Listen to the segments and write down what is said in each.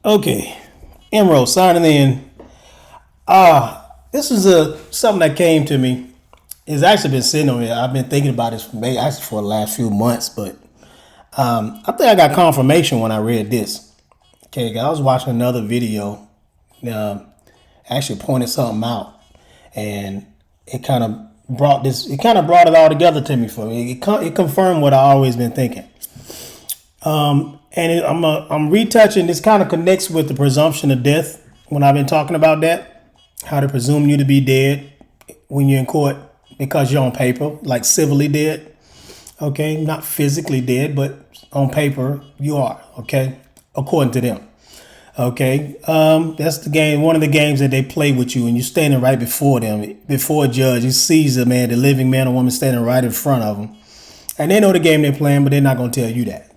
Okay, Emerald signing in. This is something that came to me. It's actually been sitting on me. I've been thinking about this actually for the last few months, but I think I got confirmation when I read this. Okay, I was watching another video, uh, actually pointed something out, and it kind of brought this. It kind of brought it all together to me for me. It confirmed what I always been thinking. I'm retouching. This kind of connects with the presumption of death when I've been talking about that. How they presume you to be dead when you're in court because you're on paper, like civilly dead. Okay, not physically dead, but on paper you are. Okay, according to them. Okay, that's the game. One of the games that they play with you, and you're standing right before them, before a judge. He sees the living man or woman standing right in front of them, and they know the game they're playing, but they're not gonna tell you that.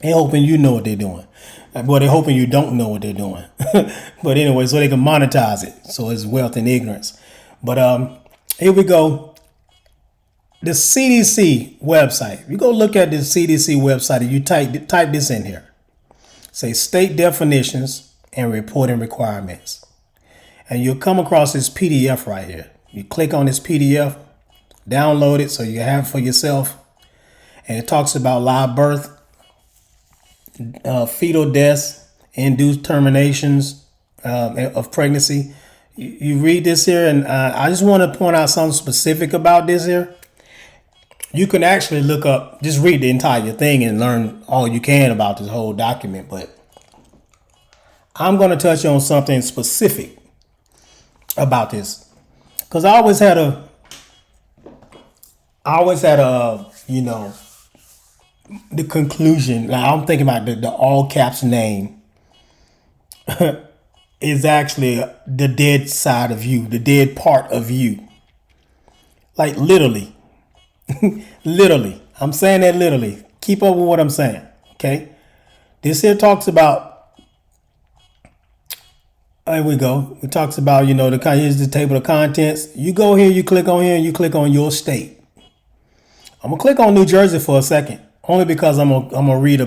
They're hoping you know what they're doing. Well, they're hoping you don't know what they're doing. But anyway, so they can monetize it. So it's wealth and ignorance. But here we go. The CDC website. You go look at the CDC website and you type this in here. Say state definitions and reporting requirements. And you'll come across this PDF right here. You click on this PDF, download it so you have it for yourself. And it talks about live birth, fetal deaths, induced terminations of pregnancy. You read this here, and I just want to point out something specific about this here. You can actually look up, just read the entire thing and learn all you can about this whole document. But I'm going to touch on something specific about this because the conclusion. Like I'm thinking about the all caps name is actually the dead side of you, the dead part of you. Like literally, literally. I'm saying that literally. Keep up with what I'm saying. Okay. This here talks about. Here we go. It talks about here's the table of contents. You go here, you click on here, and you click on your state. I'm gonna click on New Jersey for a second, only because I'm gonna read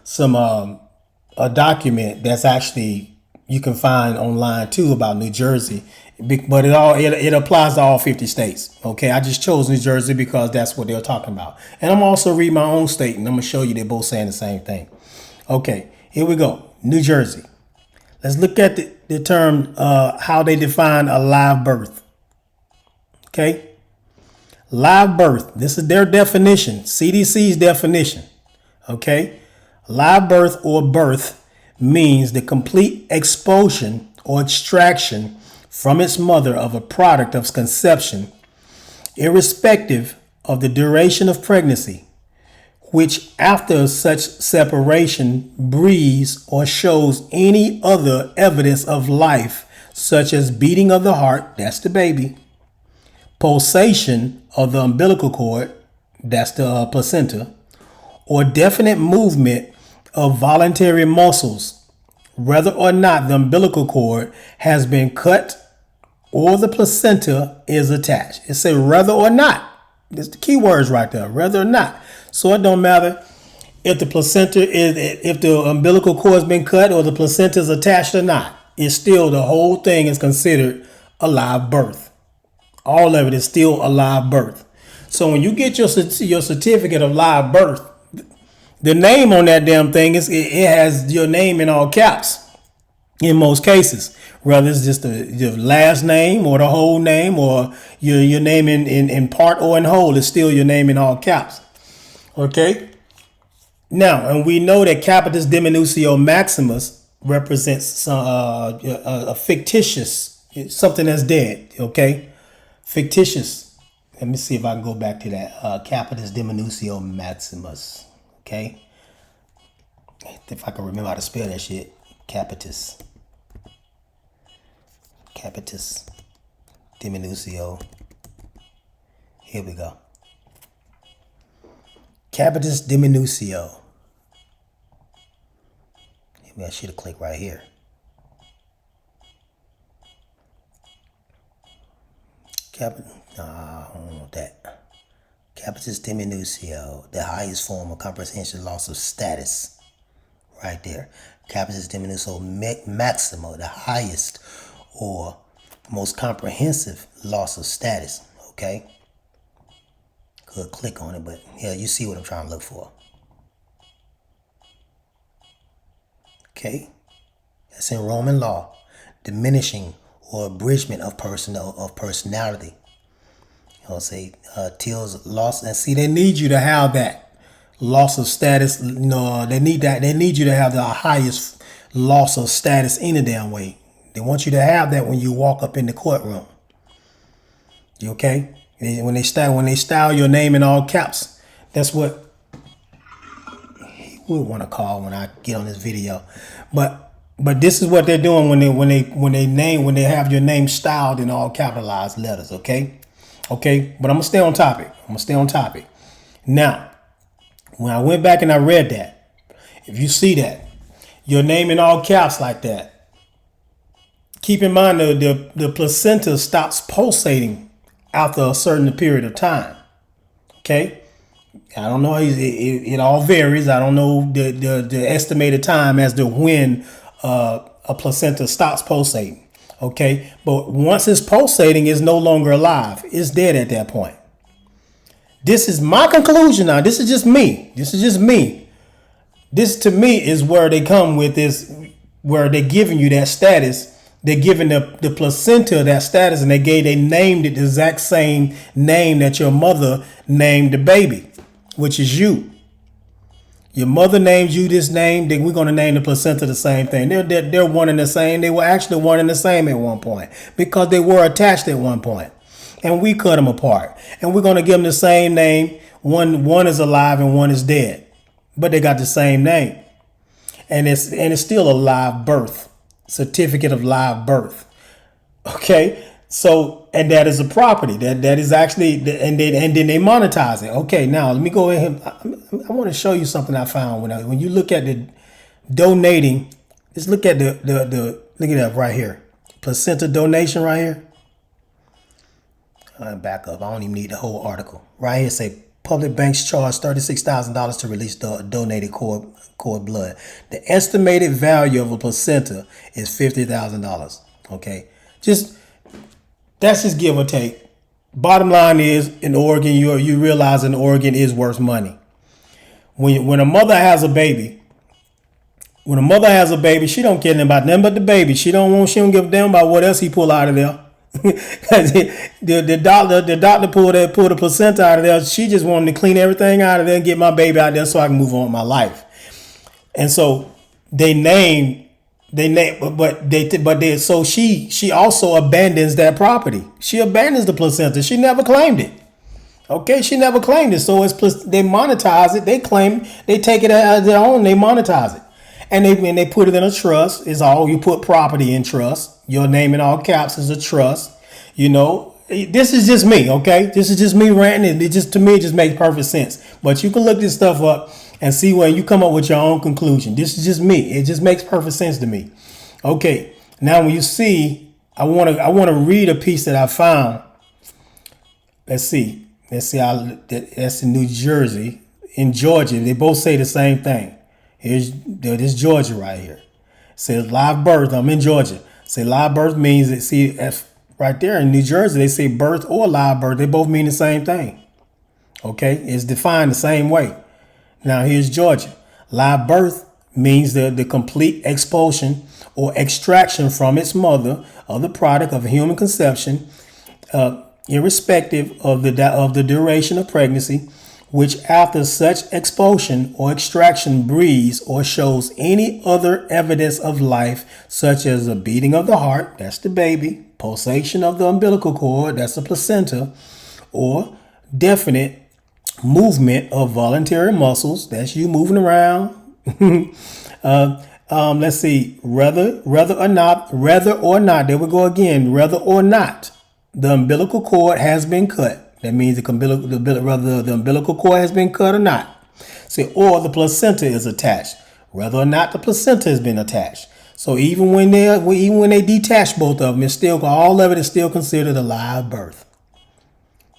some a document that's actually you can find online too about New Jersey, but it applies to all 50 states. Okay, I just chose New Jersey because that's what they're talking about, and I'm also read my own state, and I'm gonna show you they're both saying the same thing. Okay, here we go. New Jersey. Let's look at the term how they define a live birth. Okay. Live birth. This is their definition, CDC's definition. Okay. Live birth or birth means the complete expulsion or extraction from its mother of a product of conception, irrespective of the duration of pregnancy, which after such separation breathes or shows any other evidence of life, such as beating of the heart, that's the baby, pulsation of the umbilical cord, that's the placenta, or definite movement of voluntary muscles, whether or not the umbilical cord has been cut or the placenta is attached. It says whether or not. There's the key words right there, whether or not. So it don't matter if if the umbilical cord has been cut or the placenta is attached or not. It's still, the whole thing is considered a live birth. All of it is still a live birth. So when you get your certificate of live birth, the name on that damn thing it has your name in all caps in most cases. Whether it's just your last name or the whole name or your name in part or in whole, it's still your name in all caps. Okay? Now, and we know that capitis diminutio maximus represents a fictitious, something that's dead. Okay? Fictitious. Let me see if I can go back to that. Capitis diminutio maximus. Okay? If I can remember how to spell that shit. Capitis diminutio. Here we go. Capitis diminutio. Maybe I should have clicked right here. I don't want that. Capitis diminutio, the highest form of comprehension loss of status, right there. Capitis diminuto maximo, the highest or most comprehensive loss of status. Okay. Could click on it, but yeah, you see what I'm trying to look for. Okay. That's in Roman law. Diminishing or abridgment of personality. Say Till's loss, and see, they need you to have that loss of status. No, they need that. They need you to have the highest loss of status any damn way. They want you to have that when you walk up in the courtroom. You okay? When they style your name in all caps, that's what we want to call when I get on this video. But this is what they're doing when they have your name styled in all capitalized letters. Okay. Okay, but I'm gonna stay on topic. Now, when I went back and I read that, if you see that, your name in all caps like that, keep in mind the placenta stops pulsating after a certain period of time. Okay, I don't know. It all varies. I don't know the estimated time as to when a placenta stops pulsating. Okay, but once it's pulsating, it's no longer alive. It's dead at that point. This is my conclusion now. This is just me. This to me is where they come with this, where they're giving you that status. They're giving the placenta that status, and they named it the exact same name that your mother named the baby, which is you. Your mother named you this name, then we're going to name the placenta the same thing. They're one and the same. They were actually one and the same at one point because they were attached at one point. And we cut them apart. And we're going to give them the same name. One is alive and one is dead. But they got the same name. And it's still a live birth. Certificate of live birth. Okay? So, and that is a property that is actually, and then they monetize it. Okay, now let me go ahead. I want to show you something I found when you look at the donating. Just look at the look at that right here, placenta donation right here. Back up. I don't even need the whole article. Right here, say public banks charge $36,000 to release the donated cord blood. The estimated value of a placenta is $50,000. Okay, that's just give or take. Bottom line is, in Oregon, you realize an organ is worth money. When a mother has a baby, she don't care about them but the baby. She don't give a damn about what else he pull out of there. Because the doctor pulled the placenta out of there. She just wanted to clean everything out of there and get my baby out there so I can move on with my life. And so so she also abandons that property. She abandons the placenta. She never claimed it. Okay, she never claimed it. So they monetize it. They take it as their own. They monetize it, and they put it in a trust. Is all you put property in trust. Your name in all caps is a trust. You know, this is just me. Okay, this is just me ranting. It just makes perfect sense. But you can look this stuff up and see where you come up with your own conclusion. This is just me. It just makes perfect sense to me. Okay, now when you see, I want to read a piece that I found. Let's see. That's in New Jersey, in Georgia. They both say the same thing. This Georgia right here. It says live birth. I'm in Georgia. Say live birth means that. See, right there in New Jersey, they say birth or live birth. They both mean the same thing. Okay, it's defined the same way. Now here's Georgia. Live birth means the complete expulsion or extraction from its mother of the product of a human conception, irrespective of the duration of pregnancy, which after such expulsion or extraction breathes or shows any other evidence of life, such as a beating of the heart, that's the baby, pulsation of the umbilical cord, that's the placenta, or definite movement of voluntary muscles, that's you moving around. Let's see, whether or not, there we go again, whether or not the umbilical cord has been cut. That means the umbilical cord has been cut or not. See, or the placenta is attached, whether or not the placenta has been attached. So even when they detach both of them, all of it is still considered a live birth.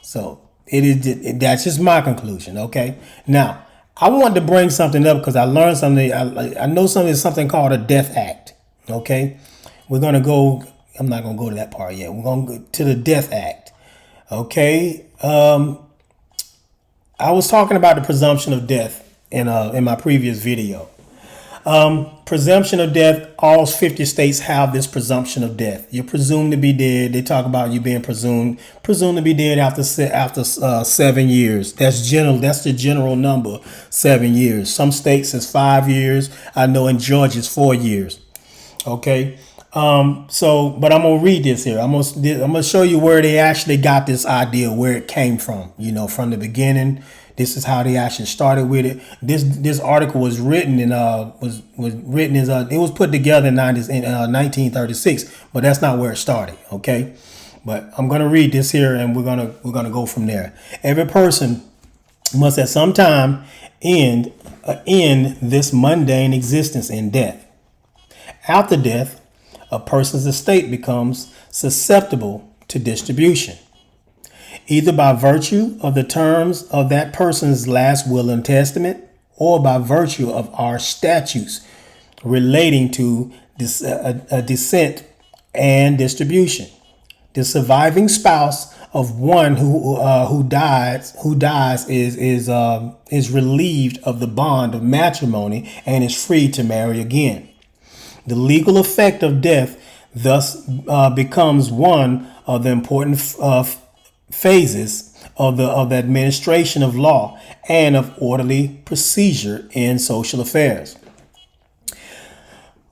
So that's just my conclusion. Okay. Now, I wanted to bring something up because I learned something. I know something called a Death Act. Okay, we're gonna go. I'm not gonna go to that part yet. We're gonna go to the Death Act. Okay. I was talking about the presumption of death in my previous video. Presumption of death. All 50 states have this presumption of death. You're presumed to be dead. They talk about you being presumed to be dead after 7 years. That's general. That's the general number. 7 years. Some states is 5 years. I know in Georgia it's 4 years. Okay. But I'm gonna read this here. I'm gonna show you where they actually got this idea, where it came from. From the beginning. This is how they actually started with it. This article was written in was written as it was put together in 1936, but that's not where it started. Okay, but I'm gonna read this here, and we're gonna go from there. Every person must at some time end this mundane existence in death. After death, a person's estate becomes susceptible to distribution, either by virtue of the terms of that person's last will and testament, or by virtue of our statutes relating to descent and distribution. The surviving spouse of one who dies is relieved of the bond of matrimony and is free to marry again. The legal effect of death thus becomes one of the important phases of the administration of law and of orderly procedure in social affairs.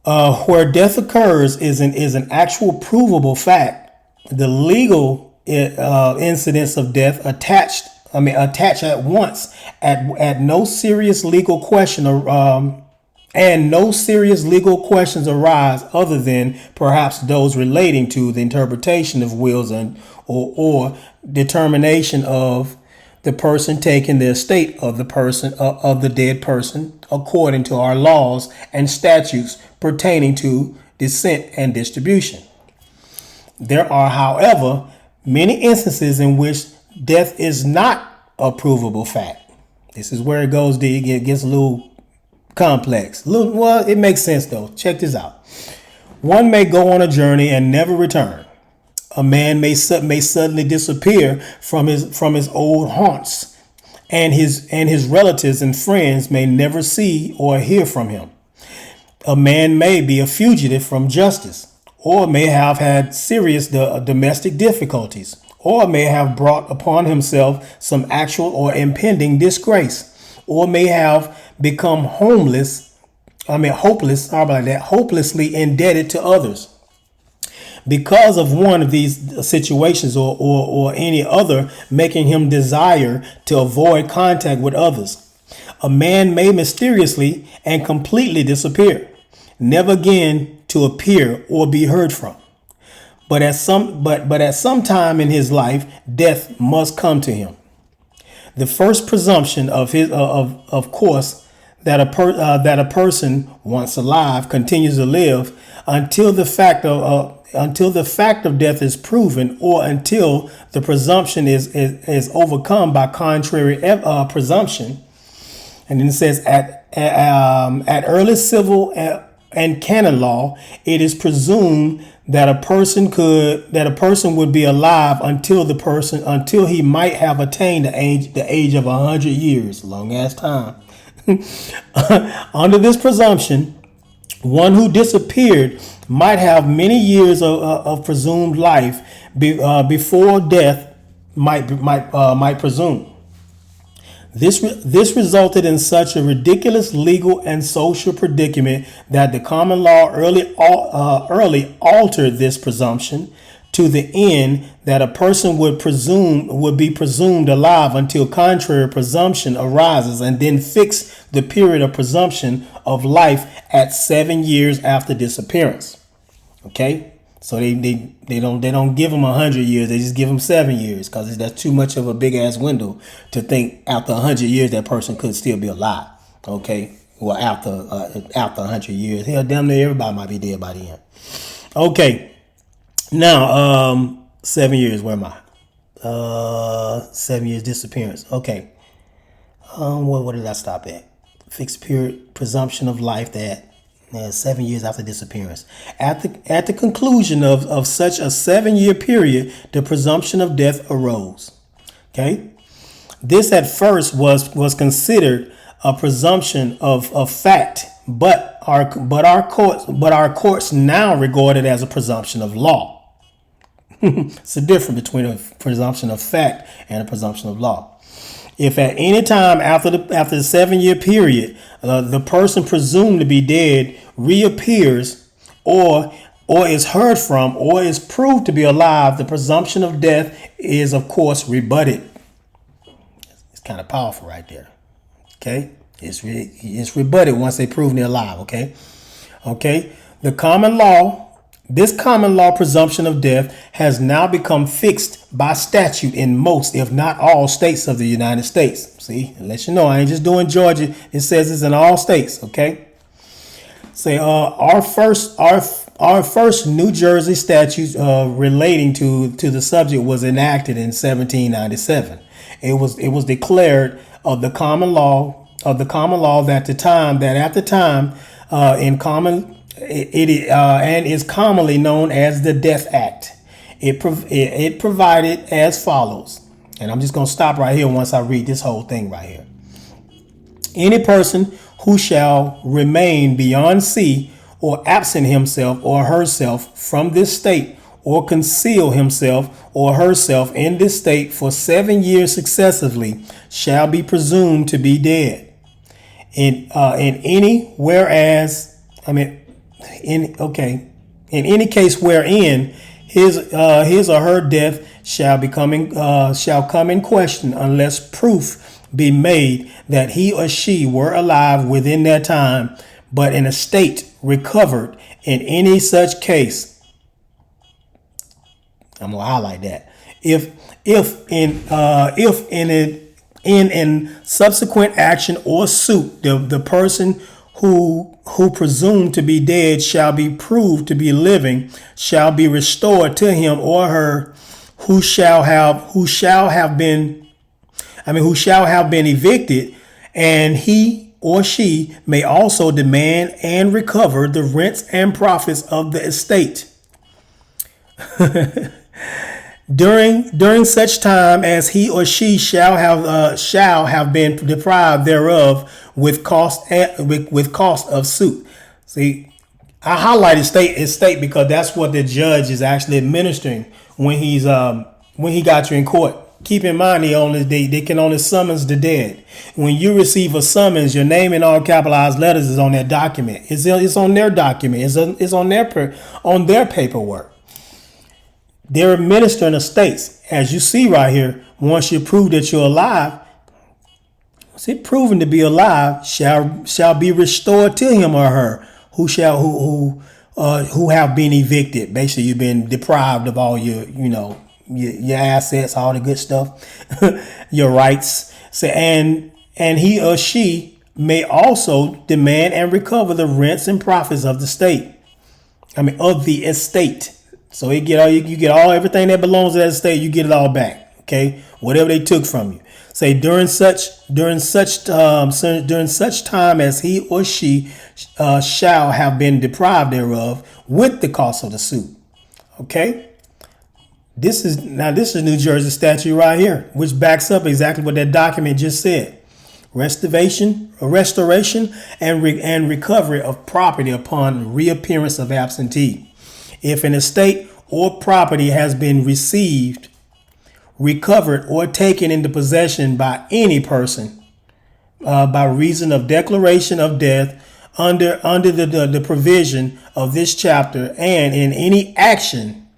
Where death occurs is an actual provable fact. The legal incidents of death attach at once at no serious legal question and no serious legal questions arise other than perhaps those relating to the interpretation of wills or determination of the person taking the estate of the dead person according to our laws and statutes pertaining to descent and distribution. There are, however, many instances in which death is not a provable fact. This is where it gets a little complex. Well, it makes sense though. Check this out. One may go on a journey and never return. A man may suddenly disappear from his old haunts, and his relatives and friends may never see or hear from him. A man may be a fugitive from justice, or may have had serious domestic difficulties, or may have brought upon himself some actual or impending disgrace, or may have become hopelessly indebted to others. Because of one of these situations or any other making him desire to avoid contact with others, a man may mysteriously and completely disappear, never again to appear or be heard from. But at some time in his life, death must come to him. The first presumption of course that a person once alive continues to live until the fact of death is proven, or until the presumption is overcome by contrary presumption. And then it says at early civil and canon law, it is presumed that a person would be alive until he might have attained the age of 100 years, long ass time. Under this presumption, one who disappeared might have many years of presumed life before death might presume. This resulted in such a ridiculous legal and social predicament that the common law early altered this presumption to the end that a person would be presumed alive until contrary presumption arises, and then fix the period of presumption of life at 7 years after disappearance. Okay, so they don't give them 100 years; they just give them 7 years, because that's too much of a big ass window to think after 100 years that person could still be alive. Okay, well after 100 years, hell, damn near everybody might be dead by the end. Okay. Now, 7 years, where am I? 7 years disappearance. Okay. What did I stop at? Fixed period presumption of life that 7 years after disappearance. At the conclusion of such a 7 year period, the presumption of death arose. Okay, this at first was considered a presumption of fact, but our courts now regard it as a presumption of law. It's the difference between a presumption of fact and a presumption of law. If at any time after the 7 year period, the person presumed to be dead reappears, or is heard from, or is proved to be alive, the presumption of death is, of course, rebutted. It's kind of powerful right there. Okay, it's rebutted once they prove they're alive. Okay. This common law presumption of death has now become fixed by statute in most, if not all, states of the United States. See, it lets you know I ain't just doing Georgia. It says it's in all states. Okay. Say our first New Jersey statute relating to the subject was enacted in 1797. It was declared of the common law that at the time in common. And is commonly known as the Death Act. It provided as follows, and I'm just going to stop right here once I read this whole thing right here. Any person who shall remain beyond sea, or absent himself or herself from this state, or conceal himself or herself in this state for 7 years successively, shall be presumed to be dead. In any case wherein his or her death shall come in question, unless proof be made that he or she were alive within that time, but in a state recovered. In any such case, I'm gonna highlight that. If in subsequent action or suit, the person who presumed to be dead shall be proved to be living, shall be restored to him or her who shall have been evicted, and he or she may also demand and recover the rents and profits of the estate during such time as he or she shall have been deprived thereof with cost of suit. See, I highlighted state because that's what the judge is actually administering when he got you in court. Keep in mind, they can only summons the dead. When you receive a summons, your name in all capitalized letters is on that document. It's on their document. It's on their paperwork. They're administering estates, as you see right here. Once you prove that you're alive, see, proven to be alive shall be restored to him or her who have been evicted. Basically, you've been deprived of all your assets, all the good stuff, your rights. So, and he or she may also demand and recover the rents and profits of the of the estate. So you get everything that belongs to that estate. You get it all back. Okay, whatever they took from you. Say during such time as he or she shall have been deprived thereof, with the cost of the suit. Okay. This is New Jersey statute right here, which backs up exactly what that document just said. Restoration and recovery of property upon reappearance of absentee. If an estate or property has been received, recovered, or taken into possession by any person by reason of declaration of death under the provision of this chapter, and in any action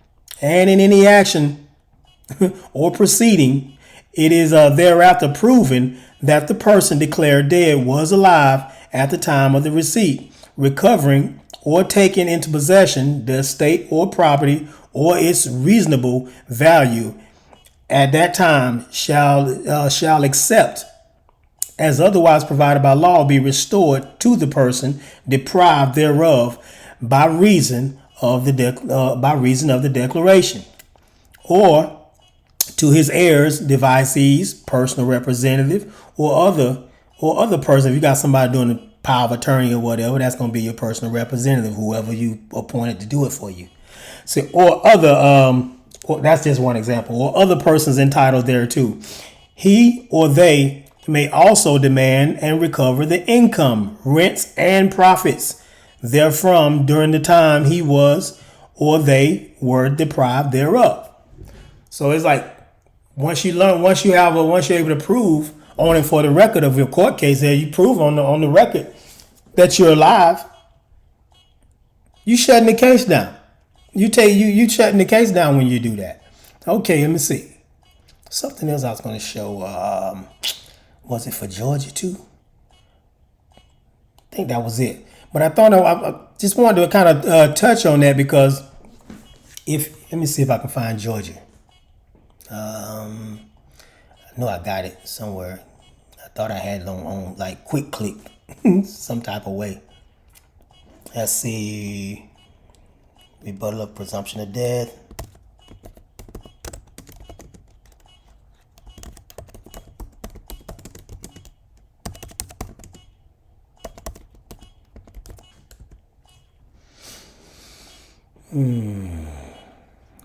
or proceeding, it is thereafter proven that the person declared dead was alive at the time of the receipt, recovering, or taken into possession the estate or property or its reasonable value at that time shall accept, as otherwise provided by law, be restored to the person deprived thereof by reason of the declaration, or to his heirs, devisees, personal representative, or other person. If you got somebody doing the power of attorney or whatever, that's going to be your personal representative, whoever you appointed to do it for you. So, or other, well, that's just one example. Or other persons entitled thereto. He or they may also demand and recover the income, rents, and profits therefrom during the time he was or they were deprived thereof. So it's like once you're able to prove on it for the record of your court case, there you prove on the record that you're alive, you shutting the case down. You shutting the case down when you do that. Okay, let me see. Something else I was going to show. Was it for Georgia too? I think that was it. But I thought I just wanted to kind of touch on that because let me see if I can find Georgia. I know I got it somewhere. I thought I had it on like quick click, some type of way. Let's see. Rebuttal of presumption of death.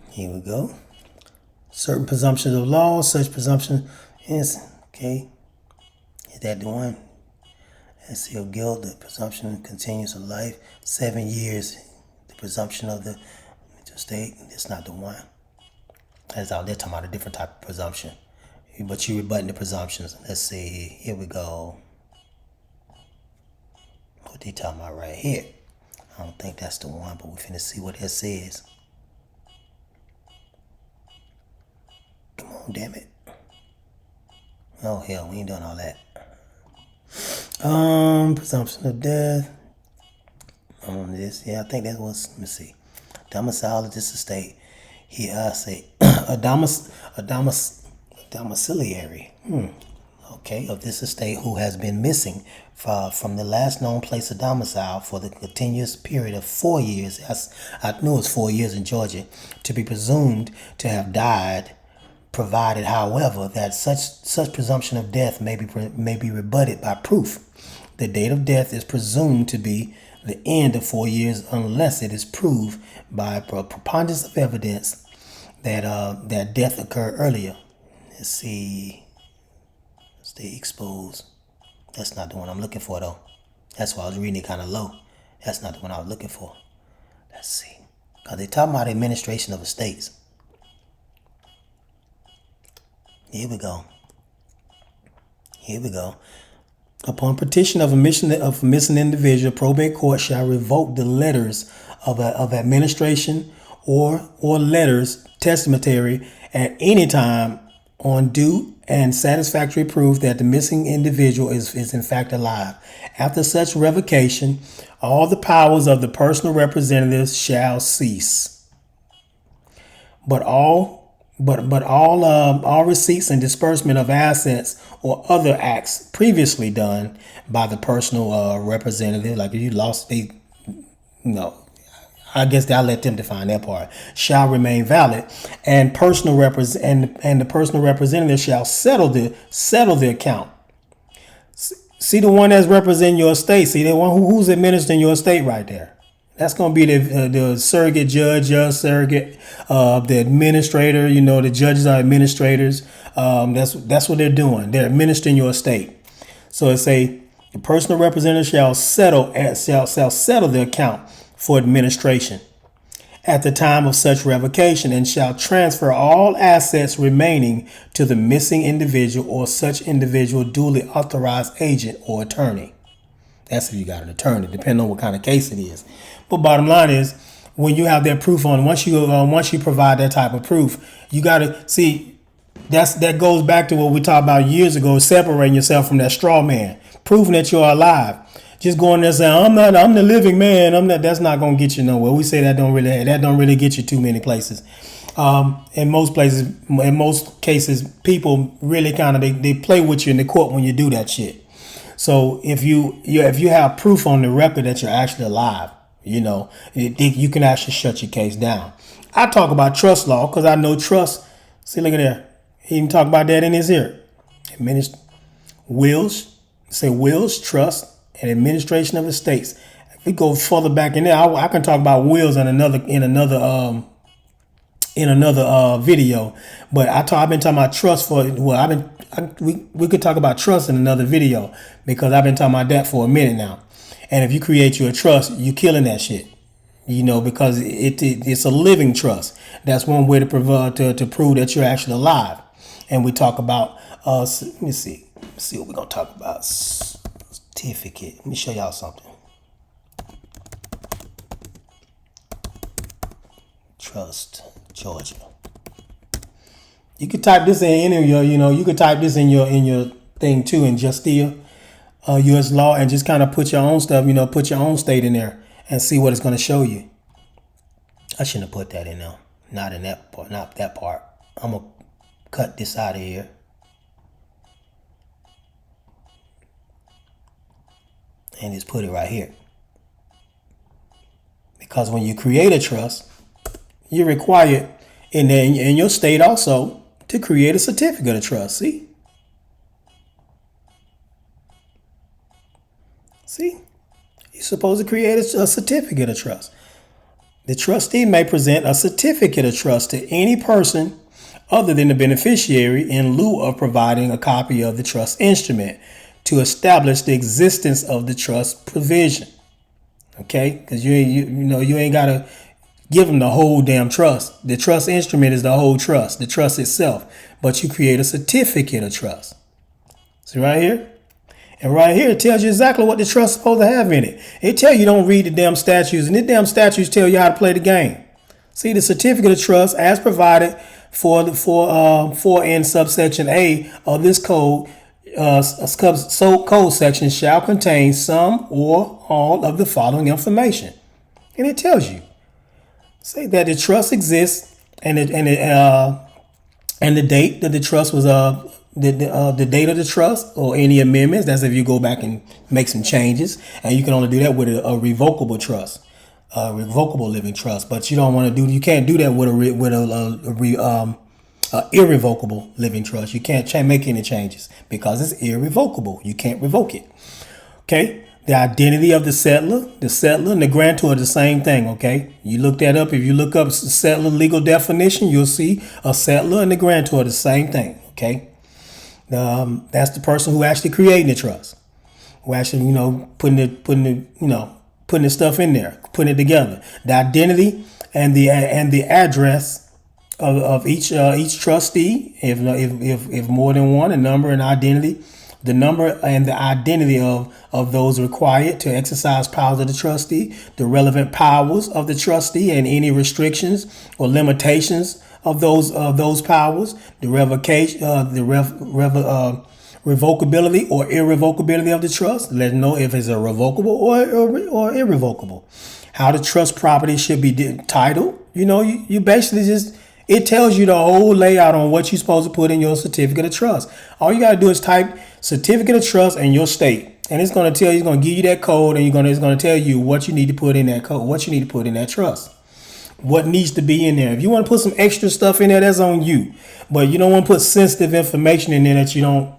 Here we go. Certain presumptions of law, such presumption is, okay. Is that the one? Let's see, of guilt, the presumption continues of life, 7 years. The presumption of the state, that's not the one. That's out there talking about a different type of presumption. But you rebutting the presumptions. Let's see, here we go. What they talking about right here? I don't think that's the one, but we're finna see what it says. Come on, damn it. Oh, hell, we ain't doing all that. Presumption of death. On this, yeah, I think that was, let me see. Domicile of this estate. Here, say, a domiciliary. Okay, of this estate who has been missing from the last known place of domicile for the continuous period of 4 years. I knew it was 4 years in Georgia, to be presumed to have died, provided, however, that such presumption of death may be rebutted by proof. The date of death is presumed to be the end of 4 years unless it is proved by a preponderance of evidence that death occurred earlier. Let's see. Stay exposed. That's not the one I'm looking for, though. That's why I was reading it kind of low. That's not the one I was looking for. Let's see. Because they're talking about administration of estates. Here we go. Upon petition of a missing individual, probate court shall revoke the letters of administration or letters testamentary at any time on due and satisfactory proof that the missing individual is in fact alive. After such revocation, all the powers of the personal representatives shall cease. But all receipts and disbursement of assets or other acts previously done by the personal representative, like if you lost, I guess I'll let them define that part, shall remain valid, and the personal representative shall settle the account. See the one that's representing your estate. See the one who's administering your estate right there. That's going to be the surrogate judge, surrogate, the administrator. The judges are administrators. That's what they're doing. They're administering your estate. So it say the personal representative shall settle the account for administration at the time of such revocation, and shall transfer all assets remaining to the missing individual or such individual duly authorized agent or attorney. That's if you got an attorney, depending on what kind of case it is. But bottom line is, when you have that proof on, once you provide that type of proof, you got to see that goes back to what we talked about years ago, separating yourself from that straw man, proving that you're alive. Just going there and saying, I'm the living man. That's not going to get you nowhere. We say that don't really get you too many places. In most cases, people really kind of they play with you in the court when you do that shit. So if you have proof on the record that you're actually alive, you can actually shut your case down. I talk about trust law because I know trust. See, look at there. He even talk about that in his here. wills, say wills, trust, and administration of estates. If we go further back in there, I can talk about wills in another video. But I've been talking about trust for we could talk about trust in another video, because I've been talking about that for a minute now. And if you create you a trust, you're killing that shit. Because it's a living trust. That's one way to prove that you're actually alive. And we talk about let me see what we're gonna talk about. Certificate. Let me show y'all something. Trust, Georgia. You could type this in your, you could type this in your thing too, in Justia, U.S. law, and just kind of put your own stuff, put your own state in there and see what it's going to show you. I shouldn't have put that in there. Not in that part, not that part. I'm going to cut this out of here. And just put it right here. Because when you create a trust, you're required in your state also to create a certificate of trust. See? You're supposed to create a certificate of trust. The trustee may present a certificate of trust to any person other than the beneficiary in lieu of providing a copy of the trust instrument to establish the existence of the trust provision. Okay? Because you ain't got to give them the whole damn trust. The trust instrument is the whole trust, the trust itself. But you create a certificate of trust. See right here? And right here, it tells you exactly what the trust is supposed to have in it. It tells you don't read the damn statutes, and the damn statutes tell you how to play the game. See, the certificate of trust, as provided for in subsection A of this code, code section shall contain some or all of the following information, and it tells you, say that the trust exists, and the date that the trust was the date of the trust, or any amendments. That's if you go back and make some changes, and you can only do that with a revocable trust, a revocable living trust. But you can't do that with a irrevocable living trust. You can't make any changes because it's irrevocable. You can't revoke it. Okay. The identity of the settler and the grantor are the same thing. Okay. You look that up. If you look up settler legal definition, you'll see a settler and the grantor are the same thing. Okay. That's the person who actually creating the trust, who actually, putting the stuff in there, putting it together. The identity and the address of each trustee, if more than one, a number and identity, the number and the identity of those required to exercise powers of the trustee, the relevant powers of the trustee, and any restrictions or limitations of those powers, the revocation, revocability or irrevocability of the trust. Let know if it's a revocable or irrevocable. How the trust property should be titled. You basically just, it tells you the whole layout on what you're supposed to put in your certificate of trust. All you got to do is type certificate of trust in your state, and it's going to tell you, it's going to give you that code, and it's going to tell you what you need to put in that code, what you need to put in that trust. What needs to be in there. If you want to put some extra stuff in there, that's on you. But you don't want to put sensitive information in there that you don't,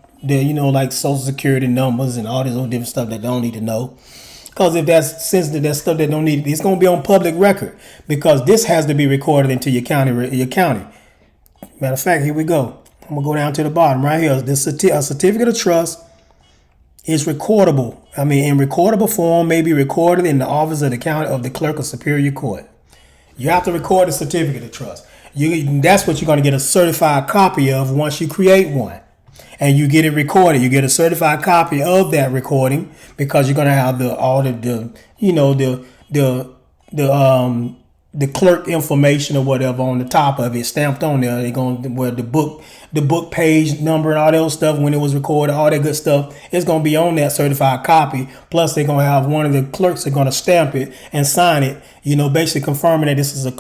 like social security numbers and all this other different stuff that they don't need to know. Because if that's sensitive, that's stuff that don't need, it's going to be on public record, because this has to be recorded into your county. Matter of fact, here we go. I'm going to go down to the bottom right here. A certificate of trust is recordable. In recordable form may be recorded in the office of the county of the clerk of superior court. You have to record a certificate of trust. That's what you're going to get a certified copy of once you create one. And you get it recorded. You get a certified copy of that recording, because you're going to have the clerk information or whatever on the top of it stamped on there. They're going to, where the book page number and all that stuff, when it was recorded, all that good stuff, it's going to be on that certified copy. Plus, they're going to have one of the clerks are going to stamp it and sign it, basically confirming that this is a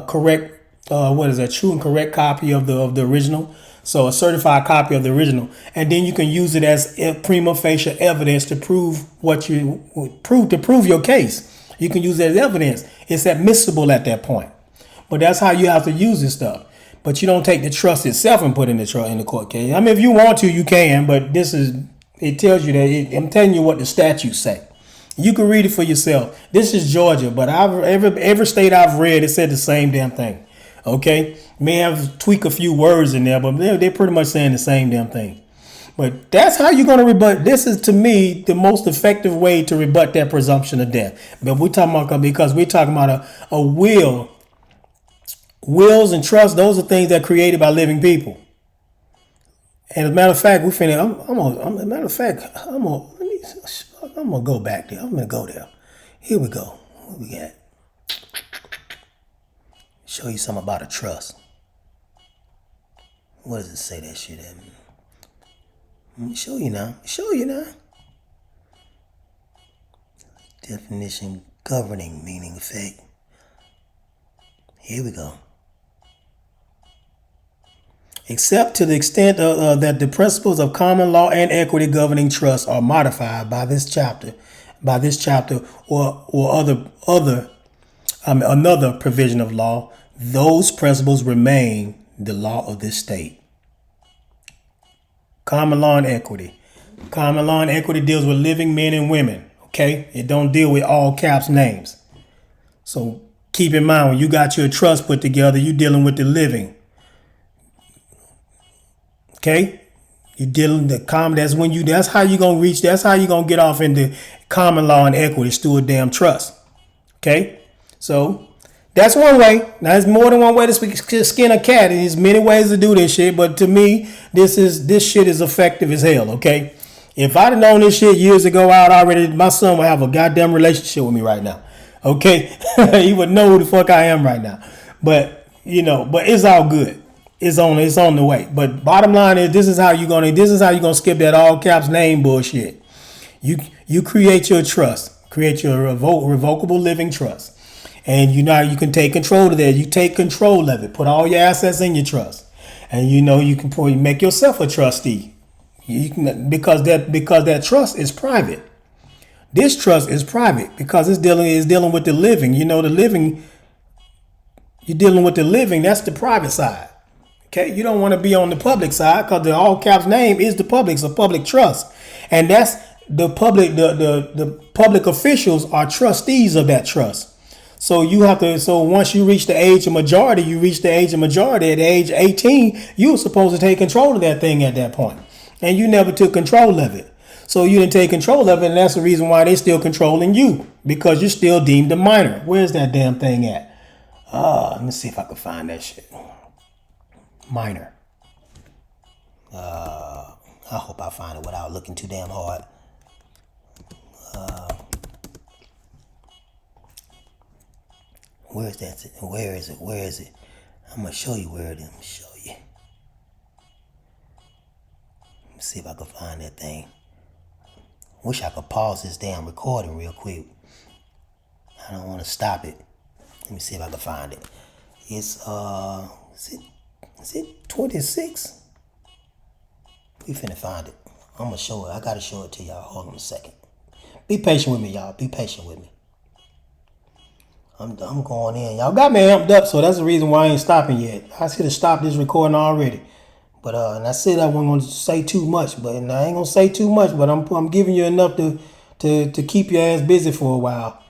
correct, true and correct copy of the original. So a certified copy of the original, and then you can use it as prima facie evidence to prove your case. You can use it as evidence. It's admissible at that point. But that's how you have to use this stuff. But you don't take the trust itself and put in the court case. I mean, if you want to, you can, but it tells you that I'm telling you what the statutes say. You can read it for yourself. This is Georgia, but every state I've read, it said the same damn thing. Okay, may have tweaked a few words in there, but they're pretty much saying the same damn thing. But that's how you're going to rebut. This is, to me, the most effective way to rebut that presumption of death. But we're talking about, because we're talking about a will. Wills and trusts, those are things that are created by living people. And as a matter of fact, I'm gonna go back there. I'm gonna go there. Here we go. What we got? Show you something about a trust. What does it say that shit at? Let me show you now. Definition: governing, meaning, effect. Here we go. Except to the extent that the principles of common law and equity governing trust are modified by this chapter, or another provision of law, those principles remain the law of this state. Common law and equity. Common law and equity deals with living men and women. Okay, it don't deal with all caps names. So keep in mind, when you got your trust put together, you're dealing with the living. Okay, you're dealing the common. That's how you're gonna reach. That's how you're gonna get off into common law and equity through a damn trust. Okay, so that's one way. Now, there's more than one way to skin a cat, and there's many ways to do this shit. But to me, this shit is effective as hell. Okay, if I'd have known this shit years ago, my son would have a goddamn relationship with me right now. Okay, he would know who the fuck I am right now. But it's all good. It's on the way. But bottom line is, this is how you're gonna skip that all caps name bullshit. You create your trust, create your revocable living trust, and you can take control of that. You take control of it. Put all your assets in your trust, and you can make yourself a trustee. You can, because that trust is private. This trust is private because it's dealing with the living. The living. You're dealing with the living. That's the private side. Okay, you don't want to be on the public side because the all caps name is the public. It's a public trust, and that's the public. The public officials are trustees of that trust. So you have to. So once you reach the age of majority, At age 18, you were supposed to take control of that thing at that point, and you never took control of it. So you didn't take control of it, and that's the reason why they're still controlling you, because you're still deemed a minor. Where's that damn thing at? Let me see if I can find that shit. Minor. I hope I find it without looking too damn hard. Where is that? Where is it? I'm gonna show you where it is. I'm gonna show you. Let me see if I can find that thing. Wish I could pause this damn recording real quick. I don't want to stop it. Let me see if I can find it. It's is it 26? We finna find it. I'm gonna show it. I gotta show it to y'all. Hold on a second. Be patient with me, y'all. Be patient with me. I'm going in. Y'all got me amped up, so that's the reason why I ain't stopping yet. I should have stopped this recording already. But and I said I wasn't gonna say too much, but I ain't gonna say too much. But I'm giving you enough to keep your ass busy for a while.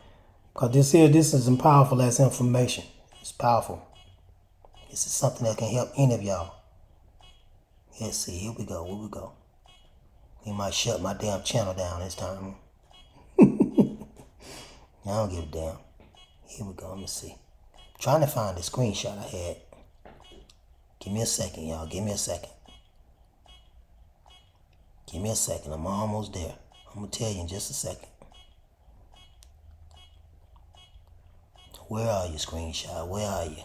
Cause this is some powerful ass information. It's powerful. This is something that can help any of y'all. Let's see. Here we go. You might shut my damn channel down this time. I don't give a damn. Here we go. Let me see. Trying to find the screenshot I had. Give me a second, y'all. Give me a second. I'm almost there. I'm going to tell you in just a second. Where are you, screenshot? Where are you?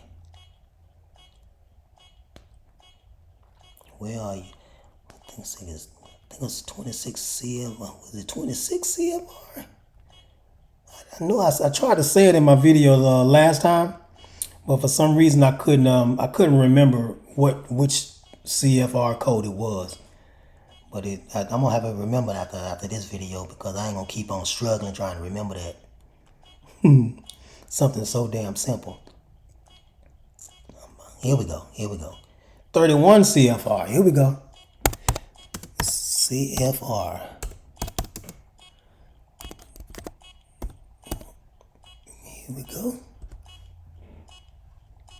I think it's 26 CFR. Was it 26 CFR? I know I tried to say it in my video last time, but for some reason I couldn't remember which CFR code it was. But I'm gonna have it remembered after this video, because I ain't gonna keep on struggling trying to remember that. Something so damn simple. Here we go. 31 CFR. Here we go. CFR. Here we go.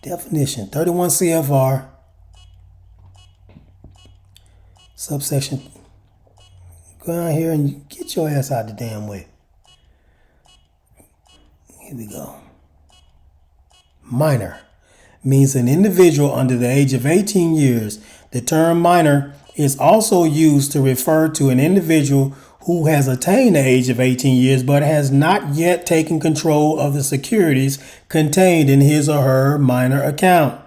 Definition. 31 CFR. Subsection. Go down here and get your ass out the damn way. Here we go. Minor means an individual under the age of 18 years. The term minor is also used to refer to an individual who has attained the age of 18 years but has not yet taken control of the securities contained in his or her minor account.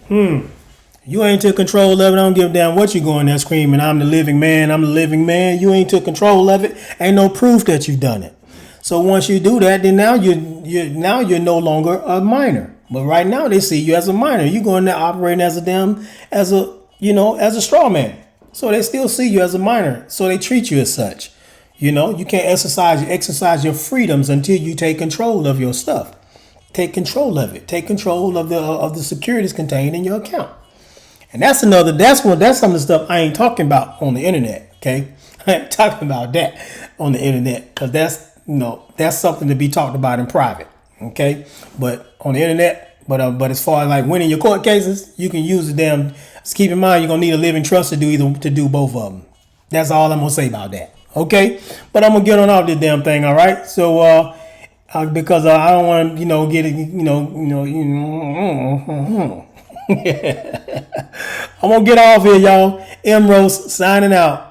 You ain't took control of it. I don't give a damn what you going there screaming, I'm the living man, I'm the living man. You ain't took control of it. Ain't no proof that you've done it. So once you do that, then now you're no longer a minor. But right now they see you as a minor. You going there operating as a straw man. So they still see you as a minor. So they treat you as such. You can't exercise your freedoms until you take control of your stuff. Take control of it. Take control of the securities contained in your account. And that's some of the stuff I ain't talking about on the internet. Okay, I ain't talking about that on the internet because that's something to be talked about in private. Okay, but on the internet, but as far as like winning your court cases, you can use the damn. Just keep in mind you're gonna need a living trust to do both of them. That's all I'm gonna say about that. Okay, but I'm gonna get on off this damn thing. All right, so because I don't want to get it I'm gonna get off here, y'all. M Rose signing out.